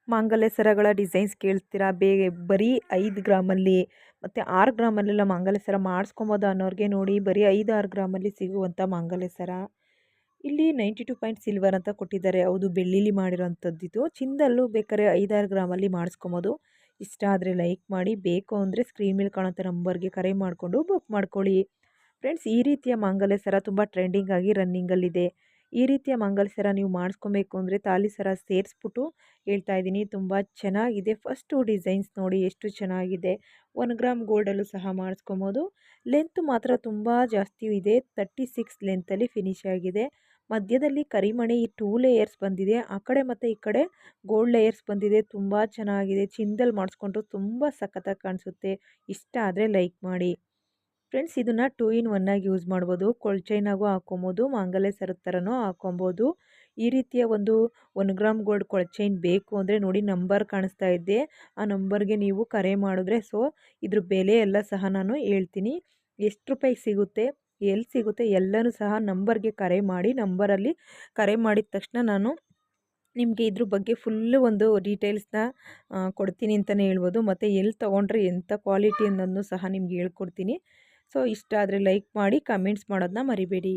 ಮಾಂಗಲ್ಯ ಸರಗಳ ಡಿಸೈನ್ಸ್ ಕೇಳ್ತೀರಾ ಬರೀ 5 ಗ್ರಾಮಲ್ಲಿ ಮತ್ತು 6 ಗ್ರಾಮಲ್ಲೆಲ್ಲ ಮಾಂಗಲ್ಯ ಸರ ಮಾಡಿಸ್ಕೊಬೋದು ಅನ್ನೋರಿಗೆ ನೋಡಿ ಬರೀ 5-6 ಗ್ರಾಮಲ್ಲಿ ಸಿಗುವಂಥ ಮಾಂಗಲ್ಯ ಸರ. ಇಲ್ಲಿ 92 ಪಾಯಿಂಟ್ ಸಿಲ್ವರ್ ಅಂತ ಕೊಟ್ಟಿದ್ದಾರೆ. ಹೌದು, ಬೆಳ್ಳಿಲಿ ಮಾಡಿರೋಂಥದ್ದಿದು. ಚಿನ್ನದಲ್ಲೂ ಬೇಕಾದ್ರೆ 5-6 ಗ್ರಾಮಲ್ಲಿ ಮಾಡಿಸ್ಕೊಬೋದು. ಇಷ್ಟ ಆದರೆ ಲೈಕ್ ಮಾಡಿ, ಬೇಕು ಅಂದರೆ ಸ್ಕ್ರೀನ್ ಮೇಲೆ ಕಾಣುವಂಥ ನಂಬರ್ಗೆ ಕರೆ ಮಾಡಿಕೊಂಡು ಬುಕ್ ಮಾಡ್ಕೊಳ್ಳಿ. ಫ್ರೆಂಡ್ಸ್, ಈ ರೀತಿಯ ಮಾಂಗಲ್ಯ ಸರ ತುಂಬ ಟ್ರೆಂಡಿಂಗ್ ಆಗಿ ರನ್ನಿಂಗಲ್ಲಿದೆ. ಈ ರೀತಿಯ ಮಾಂಗಲ್ಯ ಸರ ನೀವು ಮಾಡಿಸ್ಕೊಬೇಕು ಅಂದರೆ ತಾಳಿ ಸರ ಸೇರಿಸ್ಬಿಟ್ಟು ಹೇಳ್ತಾ ಇದ್ದೀನಿ. ತುಂಬ ಚೆನ್ನಾಗಿದೆ. ಫಸ್ಟು ಡಿಸೈನ್ಸ್ ನೋಡಿ ಎಷ್ಟು ಚೆನ್ನಾಗಿದೆ. 1 ಗ್ರಾಮ್ ಗೋಲ್ಡಲ್ಲೂ ಸಹ ಮಾಡಿಸ್ಕೊಬೋದು. ಲೆಂತ್ ಮಾತ್ರ ತುಂಬ ಜಾಸ್ತಿ ಇದೆ. 36 ಲೆಂತಲ್ಲಿ ಫಿನಿಶ್ ಆಗಿದೆ. ಮಧ್ಯದಲ್ಲಿ ಕರಿಮಣಿ 2 ಲೇಯರ್ಸ್ ಬಂದಿದೆ. ಆ ಕಡೆ ಮತ್ತು ಈ ಕಡೆ ಗೋಲ್ಡ್ ಲೇಯರ್ಸ್ ಬಂದಿದೆ. ತುಂಬ ಚೆನ್ನಾಗಿದೆ. ಚಿನ್ನದಲ್ಲಿ ಮಾಡಿಸ್ಕೊಂಡ್ರು ತುಂಬ ಸಖತ್ತಾಗಿ ಕಾಣಿಸುತ್ತೆ. ಇಷ್ಟ ಆದರೆ ಲೈಕ್ ಮಾಡಿ. ಫ್ರೆಂಡ್ಸ್, ಇದನ್ನು 2 in 1 ಆಗಿ ಯೂಸ್ ಮಾಡ್ಬೋದು. ಕೊಳ್ಚೈನಾಗೂ ಹಾಕ್ಕೊಬೋದು, ಮಾಂಗಲ್ಯ ಸರದ ಥರನೂ ಹಾಕ್ಕೊಬೋದು. ಈ ರೀತಿಯ ಒಂದು 1 ಗ್ರಾಮ್ ಗೋಲ್ಡ್ ಕೊಳ್ಚೈನ್ ಬೇಕು ಅಂದರೆ ನೋಡಿ, ನಂಬರ್ ಕಾಣಿಸ್ತಾ ಇದೆ. ಆ ನಂಬರ್ಗೆ ನೀವು ಕರೆ ಮಾಡಿದ್ರೆ ಇದ್ರ ಬೆಲೆ ಎಲ್ಲ ಸಹ ನಾನು ಹೇಳ್ತೀನಿ. ಎಷ್ಟು ರೂಪಾಯಿಗೆ ಸಿಗುತ್ತೆ, ಎಲ್ಲಿ ಸಿಗುತ್ತೆ ಎಲ್ಲನೂ ಸಹ ನಂಬರ್ಗೆ ಕರೆ ಮಾಡಿ. ನಂಬರಲ್ಲಿ ಕರೆ ಮಾಡಿದ ತಕ್ಷಣ ನಾನು ನಿಮಗೆ ಇದ್ರ ಬಗ್ಗೆ ಫುಲ್ಲು ಒಂದು ಡೀಟೇಲ್ಸ್ನ ಕೊಡ್ತೀನಿ ಅಂತಲೇ ಹೇಳ್ಬೋದು. ಮತ್ತು ಎಲ್ಲಿ ತೊಗೊಂಡ್ರೆ ಎಂಥ ಕ್ವಾಲಿಟಿ ಅನ್ನೋದನ್ನು ಸಹ ನಿಮ್ಗೆ ಹೇಳ್ಕೊಡ್ತೀನಿ. ಇಷ್ಟ ಆದರೆ ಲೈಕ್ ಮಾಡಿ, ಕಮೆಂಟ್ಸ್ ಮಾಡೋದನ್ನ ಮರಿಬೇಡಿ.